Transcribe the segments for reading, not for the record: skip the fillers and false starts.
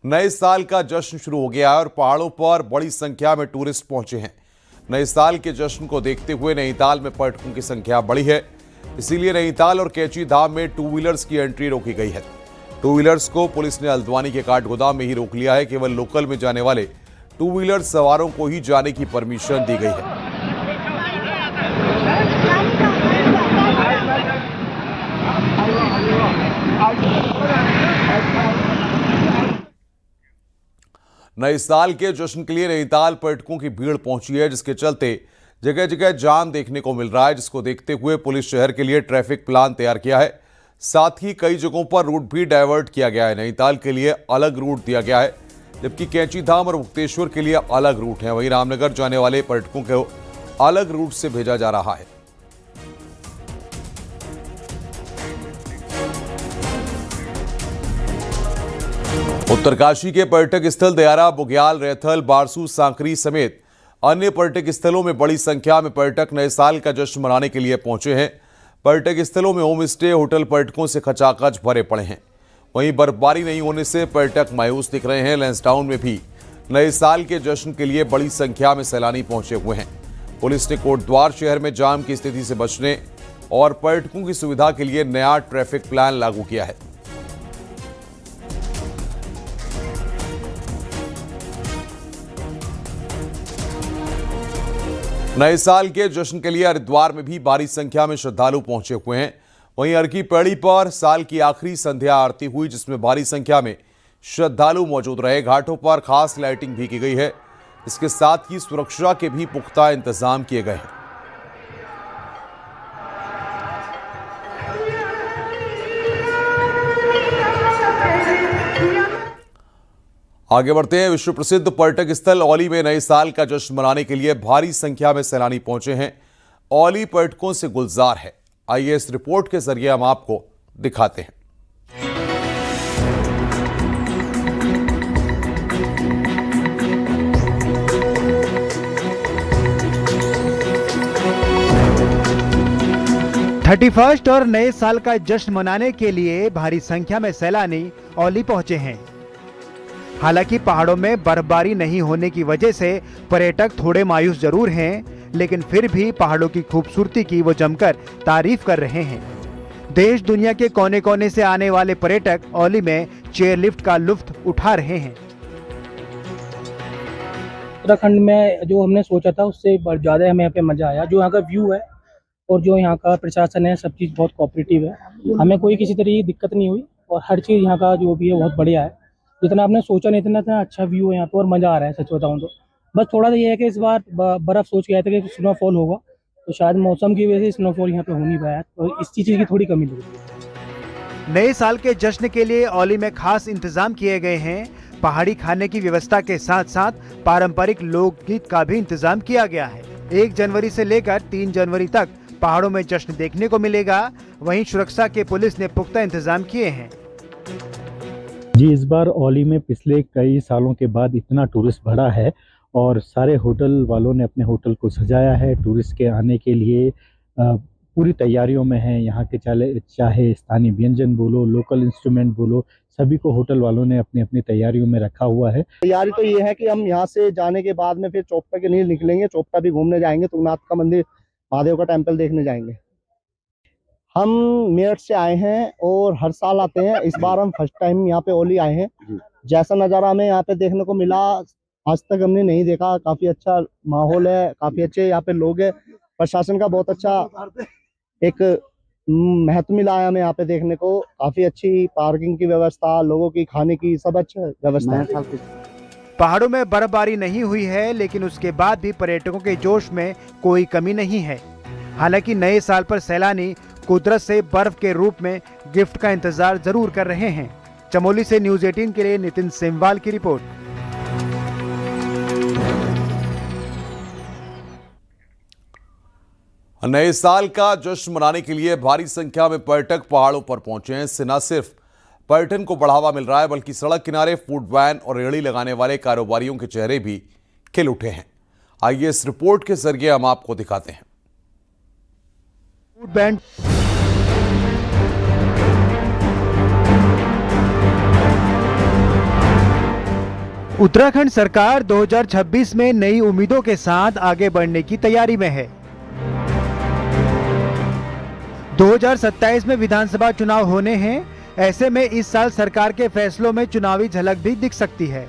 नए साल का जश्न शुरू हो गया है और पहाड़ों पर बड़ी संख्या में टूरिस्ट पहुंचे हैं। नए साल के जश्न को देखते हुए नैनीताल में पर्यटकों की संख्या बढ़ी है। इसीलिए नैनीताल और कैची धाम में टू व्हीलर्स की एंट्री रोकी गई है। टू व्हीलर्स को पुलिस ने हल्द्वानी के काठगोदाम में ही रोक लिया है। केवल लोकल में जाने वाले टू व्हीलर सवारों को ही जाने की परमिशन दी गई है। नए साल के जश्न के लिए नैनीताल पर्यटकों की भीड़ पहुंची है, जिसके चलते जगह जगह जाम देखने को मिल रहा है, जिसको देखते हुए पुलिस शहर के लिए ट्रैफिक प्लान तैयार किया है। साथ ही कई जगहों पर रूट भी डायवर्ट किया गया है। नैनीताल के लिए अलग रूट दिया गया है, जबकि कैची धाम और मुक्तेश्वर के लिए अलग रूट है। वहीं रामनगर जाने वाले पर्यटकों को अलग रूट से भेजा जा रहा है। उत्तरकाशी के पर्यटक स्थल दयारा, बुग्याल, रैथल, बारसू, सांकरी समेत अन्य पर्यटक स्थलों में बड़ी संख्या में पर्यटक नए साल का जश्न मनाने के लिए पहुंचे हैं। पर्यटक स्थलों में होम स्टे, होटल पर्यटकों से खचाखच भरे पड़े हैं। वहीं बर्फबारी नहीं होने से पर्यटक मायूस दिख रहे हैं। लैंसडाउन में भी नए साल के जश्न के लिए बड़ी संख्या में सैलानी पहुंचे हुए हैं। पुलिस ने कोटद्वार शहर में जाम की स्थिति से बचने और पर्यटकों की सुविधा के लिए नया ट्रैफिक प्लान लागू किया है। नए साल के जश्न के लिए हरिद्वार में भी भारी संख्या में श्रद्धालु पहुंचे हुए हैं। वहीं अर्की पैड़ी पर साल की आखिरी संध्या आरती हुई, जिसमें भारी संख्या में श्रद्धालु मौजूद रहे। घाटों पर खास लाइटिंग भी की गई है। इसके साथ ही सुरक्षा के भी पुख्ता इंतजाम किए गए हैं। आगे बढ़ते हैं। विश्व प्रसिद्ध पर्यटक स्थल औली में नए साल का जश्न मनाने के लिए भारी संख्या में सैलानी पहुंचे हैं। औली पर्यटकों से गुलजार है। आइए इस रिपोर्ट के जरिए हम आपको दिखाते हैं। थर्टी फर्स्ट और नए साल का जश्न मनाने के लिए भारी संख्या में सैलानी औली पहुंचे हैं। हालांकि पहाड़ों में बर्फबारी नहीं होने की वजह से पर्यटक थोड़े मायूस जरूर हैं, लेकिन फिर भी पहाड़ों की खूबसूरती की वो जमकर तारीफ कर रहे हैं। देश दुनिया के कोने कोने से आने वाले पर्यटक औली में चेयरलिफ्ट का लुत्फ उठा रहे हैं। उत्तराखंड में जो हमने सोचा था उससे ज़्यादा हमें यहाँ पे मज़ा आया। जो यहाँ का व्यू है और जो यहाँ का प्रशासन है, सब चीज़ बहुत कोऑपरेटिव है। हमें कोई किसी तरह की दिक्कत नहीं हुई और हर चीज़ यहाँ का जो भी है बहुत बढ़िया है। जितना आपने सोचा नहीं इतना अच्छा व्यू है यहाँ पे और मज़ा आ रहा है। सच बताऊँ तो बस थोड़ा सा ये है कि इस बार बर्फ़ सोच के आए थे कि स्नोफॉल होगा, तो शायद मौसम की वजह से स्नोफॉल यहाँ पे हो नहीं पाया, तो इस चीज़ की थोड़ी कमी लगी। नए साल के जश्न के लिए औली में खास इंतजाम किए गए हैं। पहाड़ी खाने की व्यवस्था के साथ साथ पारंपरिक लोकगीत का भी इंतजाम किया गया है। 1 जनवरी से लेकर 3 जनवरी तक पहाड़ों में जश्न देखने को मिलेगा। वहीं सुरक्षा के पुलिस ने पुख्ता इंतजाम किए हैं। जी, इस बार औली में पिछले कई सालों के बाद इतना टूरिस्ट बढ़ा है और सारे होटल वालों ने अपने होटल को सजाया है टूरिस्ट के आने के लिए। पूरी तैयारियों में है। यहाँ के चाहे स्थानीय व्यंजन बोलो, लोकल इंस्ट्रूमेंट बोलो, सभी को होटल वालों ने अपनी अपनी तैयारियों में रखा हुआ है। तैयारी तो ये है कि हम यहाँ से जाने के बाद में फिर चोपता के लिए निकलेंगे। चोपता भी घूमने जाएंगे, तुंगनाथ का मंदिर, महादेव का टेम्पल देखने जाएंगे। हम मेरठ से आए हैं और हर साल आते हैं। इस बार हम फर्स्ट टाइम यहाँ पे औली आए हैं। जैसा नज़ारा हमें यहाँ पे देखने को मिला आज तक हमने नहीं देखा। काफ़ी अच्छा माहौल है, काफ़ी अच्छे यहाँ पे लोग हैं। प्रशासन का बहुत अच्छा एक महत्व मिला है हमें यहाँ पे देखने को। काफ़ी अच्छी पार्किंग की व्यवस्था, लोगों की खाने की, सब अच्छा व्यवस्था है। पहाड़ों में बर्फबारी नहीं हुई है, लेकिन उसके बाद भी पर्यटकों के जोश में कोई कमी नहीं है। हालांकि नए साल पर सैलानी कुदरत से बर्फ के रूप में गिफ्ट का इंतजार जरूर कर रहे हैं। चमोली से न्यूज़ 18 के लिए नितिन सेमवाल की रिपोर्ट। नए साल का जश्न मनाने के लिए भारी संख्या में पर्यटक पहाड़ों पर पहुंचे हैं। इससे न सिर्फ पर्यटन को बढ़ावा मिल रहा है, बल्कि सड़क किनारे फूड वैन और रेहड़ी लगाने वाले कारोबारियों के चेहरे भी खिल उठे हैं। आइए इस रिपोर्ट के जरिए हम आपको दिखाते हैं। फूड बैंड उत्तराखंड सरकार 2026 में नई उम्मीदों के साथ आगे बढ़ने की तैयारी में है। 2027 में विधानसभा चुनाव होने हैं। ऐसे में इस साल सरकार के फैसलों में चुनावी झलक भी दिख सकती है।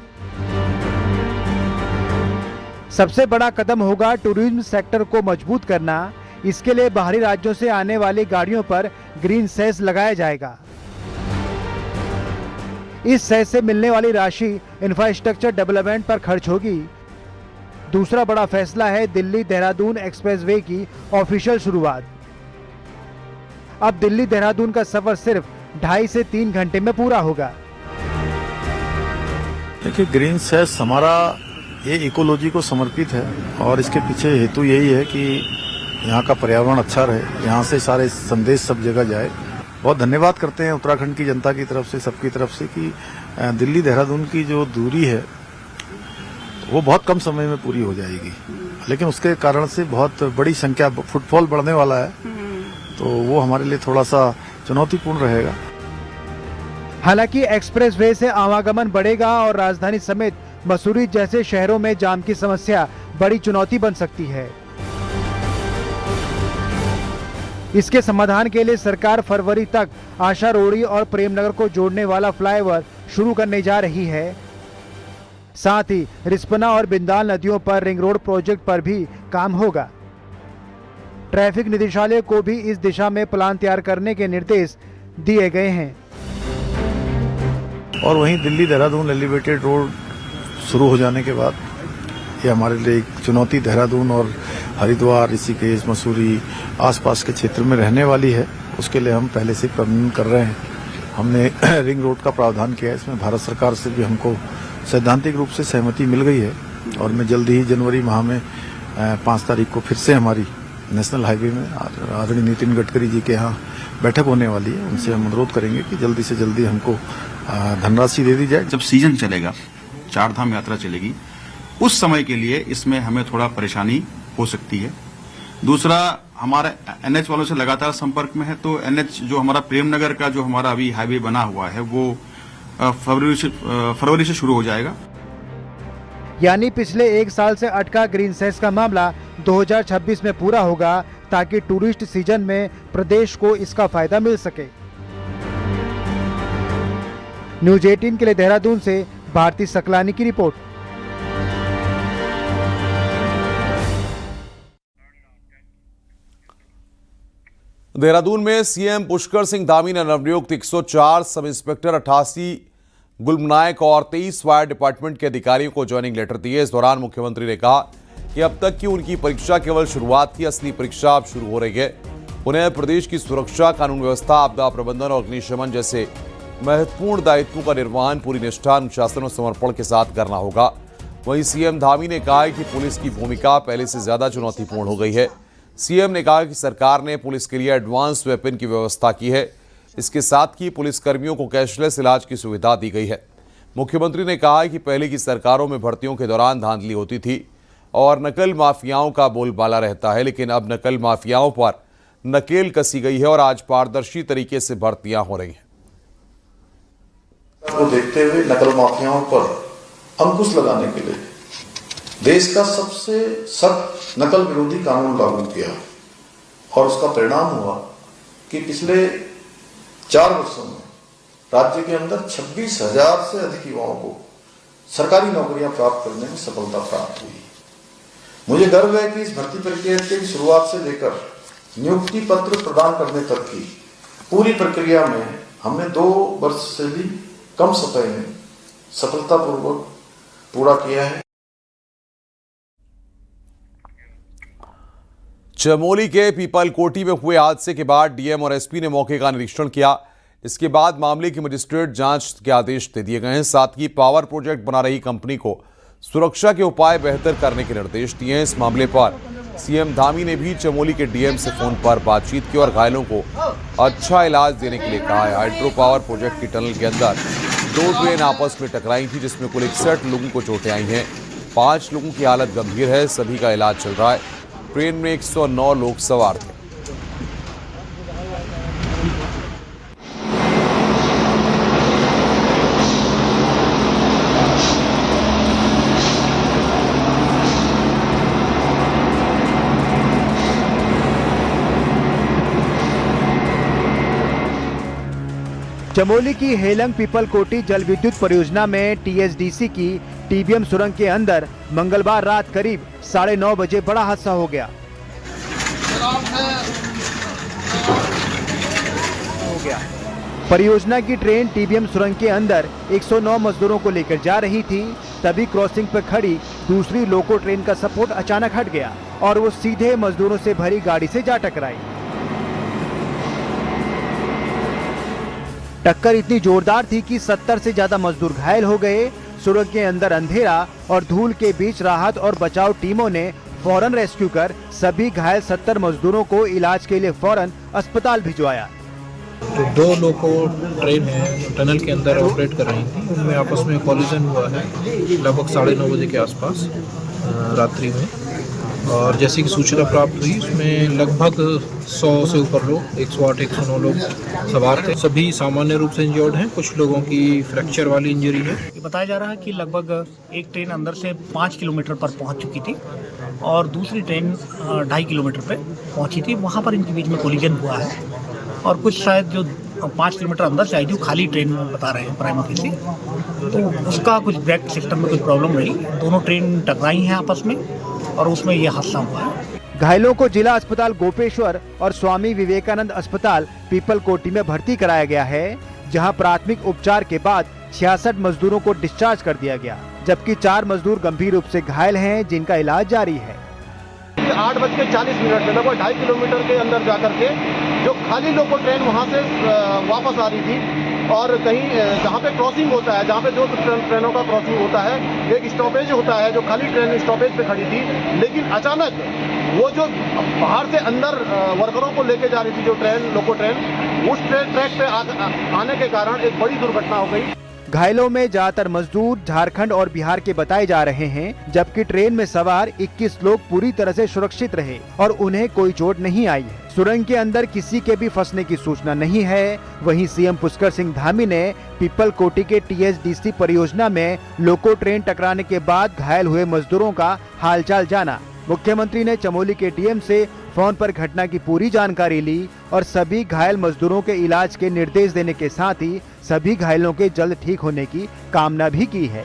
सबसे बड़ा कदम होगा टूरिज्म सेक्टर को मजबूत करना। इसके लिए बाहरी राज्यों से आने वाली गाड़ियों पर ग्रीन सेस लगाया जाएगा। इस सेस से मिलने वाली राशि इंफ्रास्ट्रक्चर डेवलपमेंट पर खर्च होगी। दूसरा बड़ा फैसला है दिल्ली देहरादून एक्सप्रेसवे की ऑफिशियल शुरुआत। अब दिल्ली देहरादून का सफर सिर्फ 2.5 से 3 घंटे में पूरा होगा। देखिए, ग्रीन सेस हमारा ये इकोलॉजी को समर्पित है और इसके पीछे हेतु यही है कि यहाँ का पर्यावरण अच्छा रहे, यहाँ से सारे संदेश सब जगह जाए। बहुत धन्यवाद करते हैं उत्तराखंड की जनता की तरफ से, सबकी तरफ से, कि दिल्ली देहरादून की जो दूरी है वो बहुत कम समय में पूरी हो जाएगी, लेकिन उसके कारण से बहुत बड़ी संख्या फुटफॉल बढ़ने वाला है, तो वो हमारे लिए थोड़ा सा चुनौतीपूर्ण रहेगा। हालांकि एक्सप्रेसवे से आवागमन बढ़ेगा और राजधानी समेत मसूरी जैसे शहरों में जाम की समस्या बड़ी चुनौती बन सकती है। इसके समाधान के लिए सरकार फरवरी तक आशा रोड़ी और प्रेमनगर को जोड़ने वाला फ्लाईओवर शुरू करने जा रही है। साथ ही रिस्पना और बिंदाल नदियों पर रिंग रोड प्रोजेक्ट पर भी काम होगा। ट्रैफिक निदेशालय को भी इस दिशा में प्लान तैयार करने के निर्देश दिए गए हैं। और वहीं दिल्ली देहरादून एलिवेटेड रोड शुरू हो जाने के बाद ये हमारे लिए एक चुनौती देहरादून और हरिद्वार, ऋषिकेश, मसूरी आसपास के क्षेत्र में रहने वाली है। उसके लिए हम पहले से प्रबंधन कर रहे हैं। हमने रिंग रोड का प्रावधान किया है। इसमें भारत सरकार से भी हमको सैद्धांतिक रूप से सहमति मिल गई है और मैं जल्दी ही जनवरी माह में 5 तारीख को फिर से हमारी नेशनल हाईवे में आदरणीय नितिन गडकरी जी के यहाँ बैठक होने वाली है। उनसे हम अनुरोध करेंगे कि जल्दी से जल्दी हमको धनराशि दे दी जाए। जब सीजन चलेगा, 4 धाम यात्रा चलेगी, उस समय के लिए इसमें हमें थोड़ा परेशानी हो सकती है। दूसरा, हमारा एनएच वालों से लगातार संपर्क में है, तो एनएच जो हमारा प्रेमनगर का जो हमारा अभी हाईवे बना हुआ है वो फरवरी से शुरू हो जाएगा। यानी पिछले 1 साल से अटका ग्रीन सेस का मामला 2026 में पूरा होगा, ताकि टूरिस्ट सीजन में प्रदेश को इसका फायदा मिल सके। न्यूज 18 के लिए देहरादून से भारती सकलानी की रिपोर्ट। देहरादून में सीएम पुष्कर सिंह धामी ने नवनियुक्त 104 सब इंस्पेक्टर, 88 गुलमनायक और 23 फायर डिपार्टमेंट के अधिकारियों को ज्वाइनिंग लेटर दिए। इस दौरान मुख्यमंत्री ने कहा कि अब तक की उनकी परीक्षा केवल शुरुआत थी, असली परीक्षा अब शुरू हो रही है। उन्हें प्रदेश की सुरक्षा, कानून व्यवस्था, आपदा प्रबंधन और अग्निशमन जैसे महत्वपूर्ण दायित्वों का निर्वहन पूरी निष्ठा, अनुशासन और समर्पण के साथ करना होगा। वहीं सीएम धामी ने कहा कि पुलिस की भूमिका पहले से ज्यादा चुनौतीपूर्ण हो गई है। सीएम ने कहा कि सरकार ने पुलिस के लिए एडवांस वेपन की व्यवस्था की है। इसके साथ ही पुलिस कर्मियों को कैशलेस इलाज की सुविधा दी गई है। मुख्यमंत्री ने कहा कि पहले की सरकारों में भर्तियों के दौरान धांधली होती थी और नकल माफियाओं का बोलबाला रहता है, लेकिन अब नकल माफियाओं पर नकेल कसी गई है और आज पारदर्शी तरीके से भर्तियां हो रही हैं। को देखते हुए नकल माफियाओं पर अंकुश लगाने के लिए देश का सबसे सख्त नकल विरोधी कानून लागू किया और उसका परिणाम हुआ कि पिछले 4 वर्षों में राज्य के अंदर 26,000 से अधिक युवाओं को सरकारी नौकरियां प्राप्त करने में सफलता प्राप्त हुई। मुझे गर्व है कि इस भर्ती प्रक्रिया की शुरुआत से लेकर नियुक्ति पत्र प्रदान करने तक की पूरी प्रक्रिया में हमने 2 वर्ष से भी कम समय में सफलतापूर्वक पूरा किया है। चमोली के पीपलकोटी में हुए हादसे के बाद डीएम और एसपी ने मौके का निरीक्षण किया। इसके बाद मामले की मजिस्ट्रेट जांच के आदेश दे दिए गए हैं। साथ ही पावर प्रोजेक्ट बना रही कंपनी को सुरक्षा के उपाय बेहतर करने के निर्देश दिए हैं। इस मामले पर सीएम धामी ने भी चमोली के डीएम से फोन पर बातचीत की और घायलों को अच्छा इलाज देने के लिए कहा है। हाइड्रो पावर प्रोजेक्ट की टनल के अंदर 2 ट्रेन आपस में टकराई थी, जिसमें कुल 61 लोगों को चोटें आई हैं। 5 लोगों की हालत गंभीर है, सभी का इलाज चल रहा है। ट्रेन में 109 लोग सवार थे। चमोली की हेलंग पीपल कोटी जल विद्युत परियोजना में टीएचडीसी की टीबीएम सुरंग के अंदर मंगलवार रात करीब 9:30 बजे बड़ा हादसा हो गया। परियोजना की ट्रेन टीबीएम सुरंग के अंदर 109 मजदूरों को लेकर जा रही थी। तभी क्रॉसिंग पर खड़ी दूसरी लोको ट्रेन का सपोर्ट अचानक हट गया और वो सीधे मजदूरों से भरी गाड़ी से जा टकराई। टक्कर इतनी जोरदार थी कि 70 से ज्यादा मजदूर घायल हो गए। सुरंग के अंदर अंधेरा और धूल के बीच राहत और बचाव टीमों ने फौरन रेस्क्यू कर सभी घायल 70 मजदूरों को इलाज के लिए फौरन अस्पताल भिजवाया। जो 2 लोको ट्रेन है जो टनल के अंदर ऑपरेट कर रही थी, उनमें आपस में कॉलिजन हुआ है लगभग 9:30 बजे के आसपास रात्रि में। और जैसे कि सूचना प्राप्त हुई उसमें लगभग 100 से ऊपर लोग 108 109 लोग सवार थे। सभी सामान्य रूप से इंजर्ड हैं, कुछ लोगों की फ्रैक्चर वाली इंजरी है। ये बताया जा रहा है कि लगभग एक ट्रेन अंदर से 5 किलोमीटर पर पहुंच चुकी थी और दूसरी ट्रेन 2.5 किलोमीटर पर पहुंची थी। वहां पर इनके बीच में कोलिजन हुआ है और कुछ शायद जो 5 किलोमीटर अंदर से आई थी खाली ट्रेन बता रहे हैं प्राइम ऑफिसर, तो उसका कुछ ब्रेक सिस्टम में कुछ प्रॉब्लम रही। दोनों ट्रेन टकराई हैं आपस में और उसमें यह हादसा हुआ है। घायलों को जिला अस्पताल गोपेश्वर और स्वामी विवेकानंद अस्पताल पीपल कोटी में भर्ती कराया गया है, जहां प्राथमिक उपचार के बाद 66 मजदूरों को डिस्चार्ज कर दिया गया, जबकि 4 मजदूर गंभीर रूप से घायल हैं, जिनका इलाज जारी है। 8:40 में लगभग 2.5 किलोमीटर के अंदर जाकर के जो खाली लोको ट्रेन वहाँ से वापस आ रही थी और कहीं जहाँ पे क्रॉसिंग होता है, जहाँ पे 2 ट्रेनों का क्रॉसिंग होता है, एक स्टॉपेज होता है, जो खाली ट्रेन स्टॉपेज पे खड़ी थी। लेकिन अचानक वो जो बाहर से अंदर वर्करों को लेके जा रही थी जो ट्रेन लोको ट्रेन, उस ट्रैक पे आने के कारण एक बड़ी दुर्घटना हो गई। घायलों में ज्यादातर मजदूर झारखंड और बिहार के बताए जा रहे हैं, जबकि ट्रेन में सवार 21 लोग पूरी तरह से सुरक्षित रहे और उन्हें कोई चोट नहीं आई है। सुरंग के अंदर किसी के भी फंसने की सूचना नहीं है। वहीं सीएम पुष्कर सिंह धामी ने पीपल कोटी के टीएचडीसी परियोजना में लोको ट्रेन टकराने के बाद घायल हुए मजदूरों का हालचाल जाना। मुख्यमंत्री ने चमोली के डीएम से फोन पर घटना की पूरी जानकारी ली और सभी घायल मजदूरों के इलाज के निर्देश देने के साथ ही सभी घायलों के जल्द ठीक होने की कामना भी की है।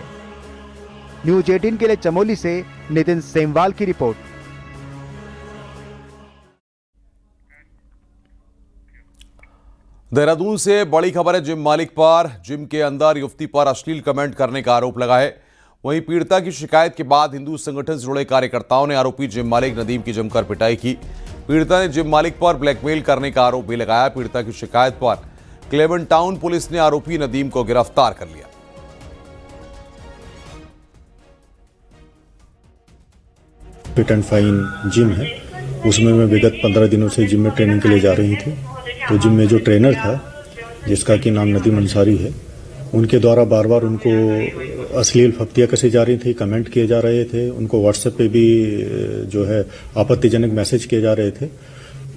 न्यूज 18 के लिए चमोली से नितिन सेमवाल की रिपोर्ट। देहरादून से बड़ी खबर है। जिम मालिक पर जिम के अंदर युवती पर अश्लील कमेंट करने का आरोप लगा है। वहीं पीड़िता की शिकायत के बाद हिंदू संगठन से जुड़े कार्यकर्ताओं ने आरोपी जिम मालिक नदीम की जमकर पिटाई की। पीड़िता ने जिम मालिक पर ब्लैकमेल करने का आरोप भी लगाया। पीड़िता की शिकायत पर क्लेवन टाउन पुलिस ने आरोपी नदीम को गिरफ्तार कर लिया। फिट एंड फाइन जिम है, उसमें मैं विगत 15 दिनों से जिम में ट्रेनिंग के लिए जा रही थी। तो जिम में जो ट्रेनर था, जिसका कि नाम नदीम अंसारी है, उनके द्वारा बार बार उनको अश्लील फप्तियाँ कसी जा रही थी, कमेंट किए जा रहे थे। उनको व्हाट्सएप पे भी जो है आपत्तिजनक मैसेज किए जा रहे थे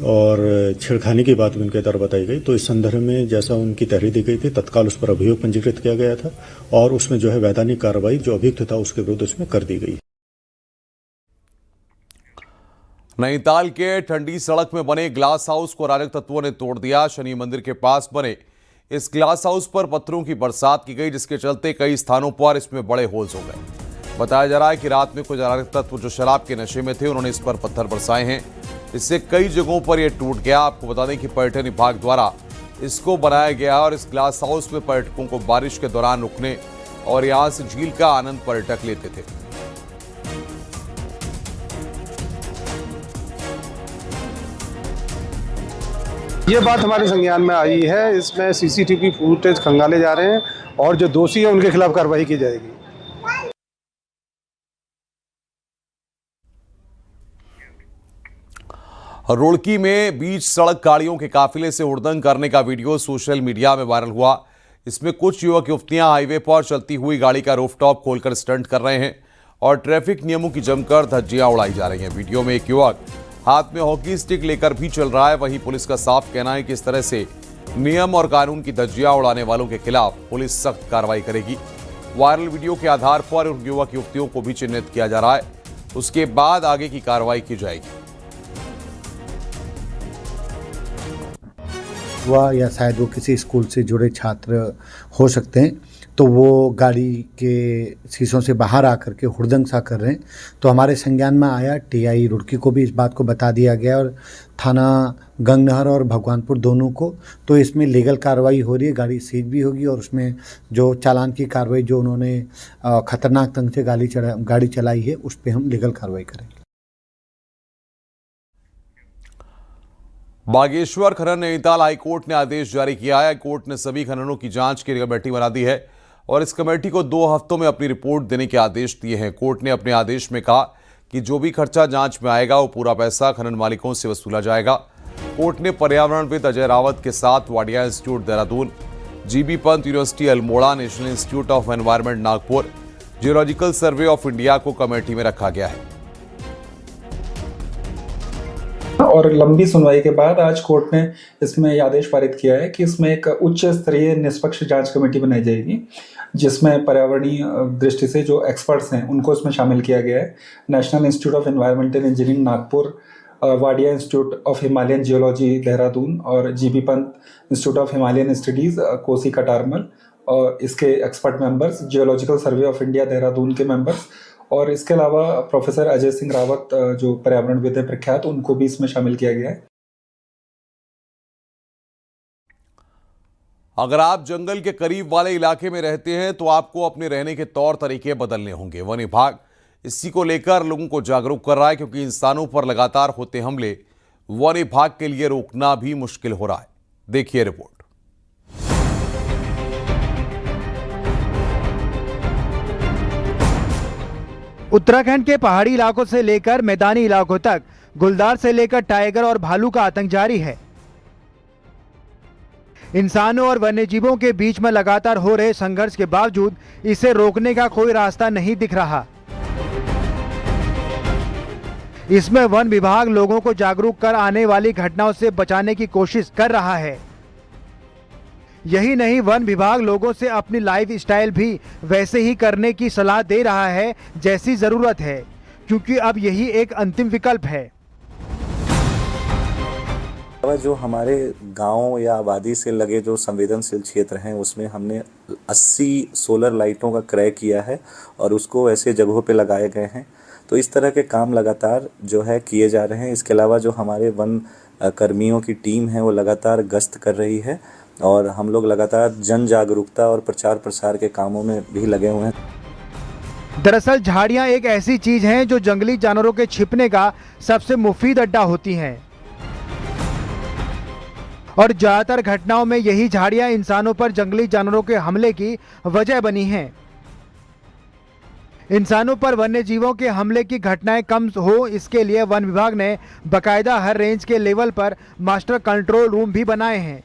और छेड़खानी की बात भी उनके द्वारा बताई गई। तो इस संदर्भ में जैसा उनकी तहरीर दी गई थी, तत्काल उस पर अभियोग पंजीकृत किया गया था और उसमें जो है वैधानिक कार्रवाई जो अभियुक्त था उसके विरुद्ध उसमें कर दी गई। नैनीताल के ठंडी सड़क में बने ग्लास हाउस को अराजक तत्वों ने तोड़ दिया। शनि मंदिर के पास बने इस ग्लास हाउस पर पत्थरों की बरसात की गई, जिसके चलते कई स्थानों पर इसमें बड़े होल्स हो गए। बताया जा रहा है कि रात में कुछ अराजक तत्व जो शराब के नशे में थे, उन्होंने इस पर पत्थर बरसाए हैं। इससे कई जगहों पर यह टूट गया। आपको बता दें कि पर्यटन विभाग द्वारा इसको बनाया गया और इस ग्लास हाउस में पर्यटकों को बारिश के दौरान रुकने और यहाँ से झील का आनंद पर्यटक लेते थे। ये बात हमारे संज्ञान में आई है। इसमें सीसीटीवी फुटेज खंगाले जा रहे हैं और जो दोषी है उनके खिलाफ कार्रवाई की जाएगी। रुड़की में बीच सड़क गाड़ियों के काफिले से हुड़दंग करने का वीडियो सोशल मीडिया में वायरल हुआ। इसमें कुछ युवक युवतियां हाईवे पर चलती हुई गाड़ी का रूफटॉप खोलकर स्टंट कर रहे हैं और ट्रैफिक नियमों की जमकर धज्जियां उड़ाई जा रही हैं। वीडियो में एक युवक हाथ में हॉकी स्टिक लेकर भी चल रहा है। वहीं पुलिस का साफ कहना है कि इस तरह से नियम और कानून की धज्जियां उड़ाने वालों के खिलाफ पुलिस सख्त कार्रवाई करेगी। वायरल वीडियो के आधार पर उन युवक युवतियों को भी चिन्हित किया जा रहा है, उसके बाद आगे की कार्रवाई की जाएगी। हुआ या शायद वो किसी स्कूल से जुड़े छात्र हो सकते हैं, तो वो गाड़ी के शीशों से बाहर आकर के हुड़दंग सा कर रहे हैं। तो हमारे संज्ञान में आया, टीआई रुड़की को भी इस बात को बता दिया गया और थाना गंगनहर और भगवानपुर दोनों को। तो इसमें लीगल कार्रवाई हो रही है, गाड़ी सीज भी होगी और उसमें जो चालान की कार्रवाई जो उन्होंने खतरनाक ढंग से गाड़ी चलाई है उस पर हम लीगल कार्रवाई करेंगे। बागेश्वर खनन नैनीताल हाईकोर्ट ने आदेश जारी किया है। हाईकोर्ट ने सभी खननों की जांच की कमेटी बना दी है और इस कमेटी को 2 हफ्तों में अपनी रिपोर्ट देने के आदेश दिए हैं। कोर्ट ने अपने आदेश में कहा कि जो भी खर्चा जांच में आएगा वो पूरा पैसा खनन मालिकों से वसूला जाएगा। कोर्ट ने पर्यावरणविद अजय रावत के साथ Wadia institute Dehradun, GB Pant university Almora, national institute of environment Nagpur, geological survey of India को कमेटी में रखा गया है। और लंबी सुनवाई के बाद आज कोर्ट ने इसमें यह आदेश पारित किया है कि इसमें एक उच्च स्तरीय निष्पक्ष जांच कमेटी बनाई जाएगी, जिसमें पर्यावरणीय दृष्टि से जो एक्सपर्ट्स हैं उनको इसमें शामिल किया गया है। National institute of environmental engineering Nagpur, Wadia institute of Himalayan geology Dehradun और GB Pant institute of Himalayan studies Kosi Katarmal और इसके expert members, geological survey of India Dehradun के मेंबर्स और इसके अलावा प्रोफेसर अजय सिंह रावत जो पर्यावरणविद हैं प्रख्यात, उनको भी इसमें शामिल किया गया है। अगर आप जंगल के करीब वाले इलाके में रहते हैं तो आपको अपने रहने के तौर तरीके बदलने होंगे। वन विभाग इसी को लेकर लोगों को जागरूक कर रहा है, क्योंकि इंसानों पर लगातार होते हमले वन विभाग के लिए रोकना भी मुश्किल हो रहा है। देखिए रिपोर्ट। उत्तराखंड के पहाड़ी इलाकों से लेकर मैदानी इलाकों तक गुलदार से लेकर टाइगर और भालू का आतंक जारी है। इंसानों और वन्यजीवों के बीच में लगातार हो रहे संघर्ष के बावजूद इसे रोकने का कोई रास्ता नहीं दिख रहा। इसमें वन विभाग लोगों को जागरूक कर आने वाली घटनाओं से बचाने की कोशिश कर रहा है। यही नहीं, वन विभाग लोगों से अपनी लाइफ स्टाइल भी वैसे ही करने की सलाह दे रहा है जैसी जरूरत है, क्योंकि अब यही एक अंतिम विकल्प है। जो हमारे गांव या आबादी से लगे जो संवेदनशील क्षेत्र हैं उसमें हमने 80 सोलर लाइटों का क्रय किया है और उसको ऐसे जगहों पे लगाए गए हैं। तो इस तरह के काम लगातार जो है किए जा रहे हैं। इसके अलावा जो हमारे वन कर्मियों की टीम है वो लगातार गश्त कर रही है और हम लोग लगातार जन जागरूकता और प्रचार प्रसार के कामों में भी लगे हुए हैं। दरअसल झाड़ियां एक ऐसी चीज हैं जो जंगली जानवरों के छिपने का सबसे मुफीद अड्डा होती हैं और ज्यादातर घटनाओं में यही झाड़ियां इंसानों पर जंगली जानवरों के हमले की वजह बनी हैं। इंसानों पर वन्य जीवों के हमले की घटनाएं कम हो, इसके लिए वन विभाग ने बकायदा हर रेंज के लेवल पर मास्टर कंट्रोल रूम भी बनाए हैं,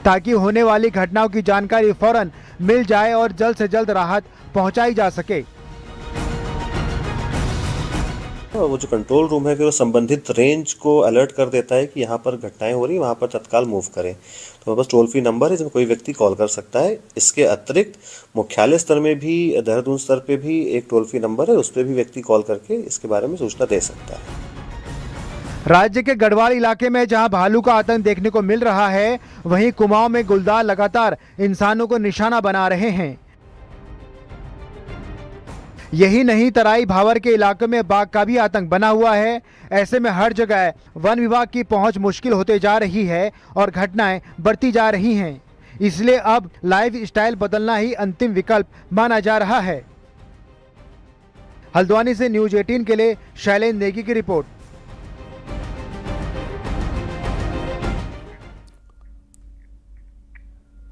ताकि होने वाली घटनाओं की जानकारी फौरन मिल जाए और जल्द से जल्द राहत पहुंचाई जा सके। वो जो कंट्रोल रूम है कि वो संबंधित रेंज को अलर्ट कर देता है कि यहाँ पर घटनाएं हो रही है, वहाँ पर तत्काल मूव करें। तो बस टोल फ्री नंबर है जिसमें कोई व्यक्ति कॉल कर सकता है। इसके अतिरिक्त मुख्यालय स्तर में भी, देहरादून स्तर पे भी एक टोल फ्री नंबर है, उस पर भी व्यक्ति कॉल करके इसके बारे में सूचना दे सकता है। राज्य के गढ़वाल इलाके में जहां भालू का आतंक देखने को मिल रहा है, वहीं कुमाऊं में गुलदार लगातार इंसानों को निशाना बना रहे हैं। यही नहीं, तराई भावर के इलाके में बाघ का भी आतंक बना हुआ है। ऐसे में हर जगह वन विभाग की पहुंच मुश्किल होते जा रही है और घटनाएं बढ़ती जा रही हैं। इसलिए अब लाइफ स्टाइल बदलना ही अंतिम विकल्प माना जा रहा है। हल्द्वानी से न्यूज 18 के लिए शैलेंद्र नेगी की रिपोर्ट।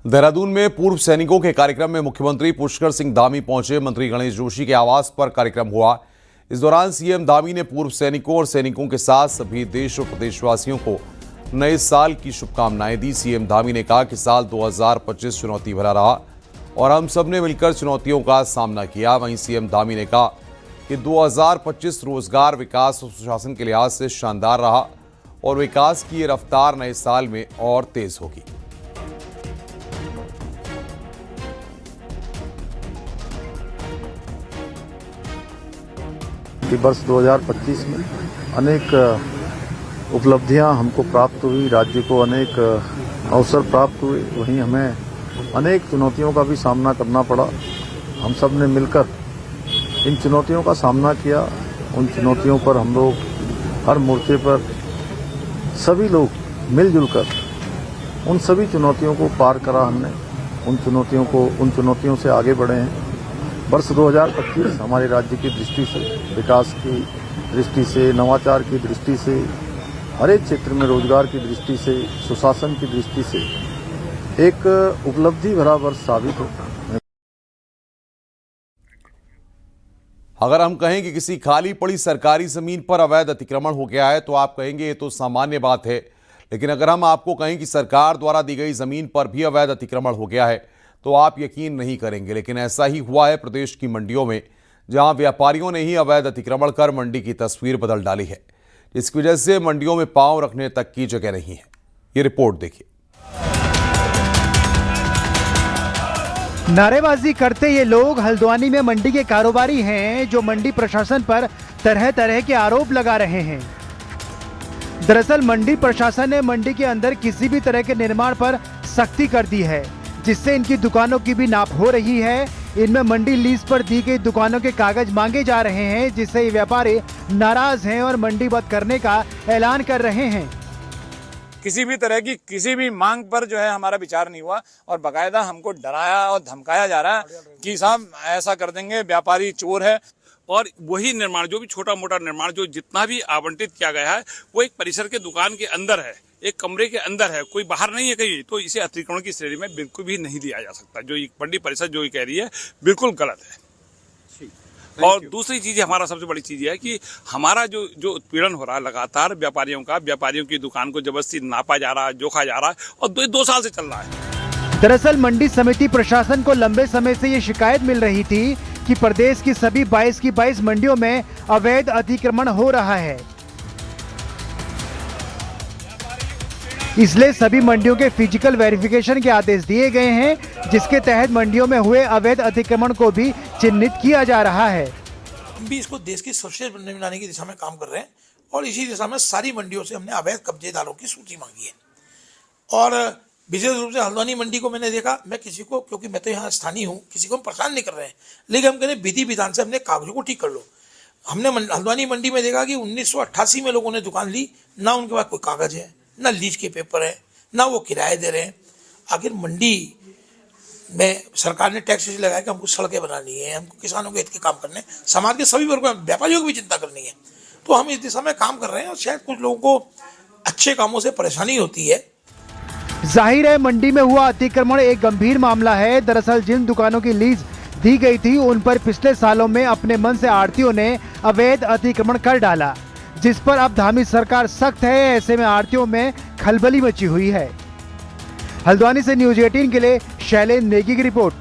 देहरादून में पूर्व सैनिकों के कार्यक्रम में मुख्यमंत्री पुष्कर सिंह धामी पहुंचे। मंत्री गणेश जोशी के आवास पर कार्यक्रम हुआ। इस दौरान सीएम धामी ने पूर्व सैनिकों और सैनिकों के साथ सभी देश और प्रदेशवासियों को नए साल की शुभकामनाएं दी। सीएम धामी ने कहा कि साल 2025 चुनौती भरा रहा और हम सब ने मिलकर चुनौतियों का सामना किया। वहीं सीएम धामी ने कहा कि 2025 रोजगार, विकास और सुशासन के लिहाज से शानदार रहा और विकास की ये रफ्तार नए साल में और तेज होगी। वर्ष 2025 में अनेक उपलब्धियां हमको प्राप्त हुई, राज्य को अनेक अवसर प्राप्त हुए, वहीं हमें अनेक चुनौतियों का भी सामना करना पड़ा। हम सब ने मिलकर इन चुनौतियों का सामना किया। उन चुनौतियों पर हम लोग हर मोर्चे पर सभी लोग मिलजुल कर उन सभी चुनौतियों को पार करा हमने। उन चुनौतियों से आगे बढ़े हैं। वर्ष 2025 हमारे राज्य की दृष्टि से, विकास की दृष्टि से, नवाचार की दृष्टि से, हर एक क्षेत्र में रोजगार की दृष्टि से, सुशासन की दृष्टि से एक उपलब्धि भरा वर्ष साबित हो। अगर हम कहें कि किसी खाली पड़ी सरकारी जमीन पर अवैध अतिक्रमण हो गया है तो आप कहेंगे ये तो सामान्य बात है, लेकिन अगर हम आपको कहें कि सरकार द्वारा दी गई जमीन पर भी अवैध अतिक्रमण हो गया है तो आप यकीन नहीं करेंगे। लेकिन ऐसा ही हुआ है प्रदेश की मंडियों में, जहां व्यापारियों ने ही अवैध अतिक्रमण कर मंडी की तस्वीर बदल डाली है, जिसकी वजह से मंडियों में पांव रखने तक की जगह नहीं है। ये रिपोर्ट देखिए। नारेबाजी करते ये लोग हल्द्वानी में मंडी के कारोबारी हैं, जो मंडी प्रशासन पर तरह तरह के आरोप लगा रहे हैं। दरअसल मंडी प्रशासन ने मंडी के अंदर किसी भी तरह के निर्माण पर सख्ती कर दी है, जिससे इनकी दुकानों की भी नाप हो रही है। इनमें मंडी लीज पर दी गई दुकानों के कागज मांगे जा रहे हैं, जिससे ये व्यापारी नाराज हैं और मंडी बंद करने का ऐलान कर रहे हैं। किसी भी तरह की किसी भी मांग पर जो है हमारा विचार नहीं हुआ और बाकायदा हमको डराया और धमकाया जा रहा है कि साहब ऐसा कर देंगे, व्यापारी चोर है। और वही निर्माण, जो भी छोटा मोटा निर्माण जो जितना भी आवंटित किया गया है वो एक परिसर के दुकान के अंदर है, एक कमरे के अंदर है, कोई बाहर नहीं है कहीं, तो इसे अतिक्रमण की श्रेणी में बिल्कुल भी नहीं दिया जा सकता। जो मंडी परिषद जो कह रही है बिल्कुल गलत है। और दूसरी चीज, हमारा सबसे बड़ी चीज है कि हमारा जो उत्पीड़न हो रहा है लगातार व्यापारियों की दुकान को जबरदस्ती नापा जा रहा है, जोखा जा रहा है और 2 साल से चल रहा है। दरअसल मंडी समिति प्रशासन को लंबे समय से ये शिकायत मिल रही थी कि प्रदेश की सभी 22 की 22 मंडियों में अवैध अतिक्रमण हो रहा है। इसलिए सभी मंडियों के फिजिकल वेरिफिकेशन के आदेश दिए गए हैं, जिसके तहत मंडियों में हुए अवैध अतिक्रमण को भी चिन्हित किया जा रहा है। हम भी इसको देश की सर्वश्रेष्ठ मंडी बनाने की दिशा में काम कर रहे हैं और इसी दिशा में सारी मंडियों से हमने अवैध कब्जेदारों की सूची मांगी है। और विशेष रूप से हल्द्वानी मंडी को मैंने देखा, मैं किसी को, क्योंकि मैं तो यहाँ स्थानीय हूँ, किसी को हम परेशान नहीं कर रहे हैं, लेकिन हम कह रहे हैं विधि विधान से अपने कागजों को ठीक कर लो। हमने हल्द्वानी मंडी में देखा कि 1988 में लोगों ने दुकान ली, ना उनके पास कोई कागज है, ना लीज के पेपर है, ना वो किराए दे रहे हैं। आखिर मंडी में सरकार ने टैक्स लगाया कि हमको सड़कें बनानी है, हमको किसानों के हित के काम करने, समाज के सभी वर्गों में व्यापारियों की भी चिंता करनी है, तो हम इस दिशा में काम कर रहे हैं। और शायद कुछ लोगों को अच्छे कामों से परेशानी होती है। जाहिर है मंडी में हुआ अतिक्रमण एक गंभीर मामला है। दरअसल जिन दुकानों की लीज दी गई थी उन पर पिछले सालों में अपने मन से आढ़तियों ने अवैध अतिक्रमण कर डाला, जिस पर अब धामी सरकार सख्त है। ऐसे में आढ़तियों में खलबली मची हुई है। हल्द्वानी से न्यूज़ 18 के लिए शैलेंद्र नेगी की रिपोर्ट।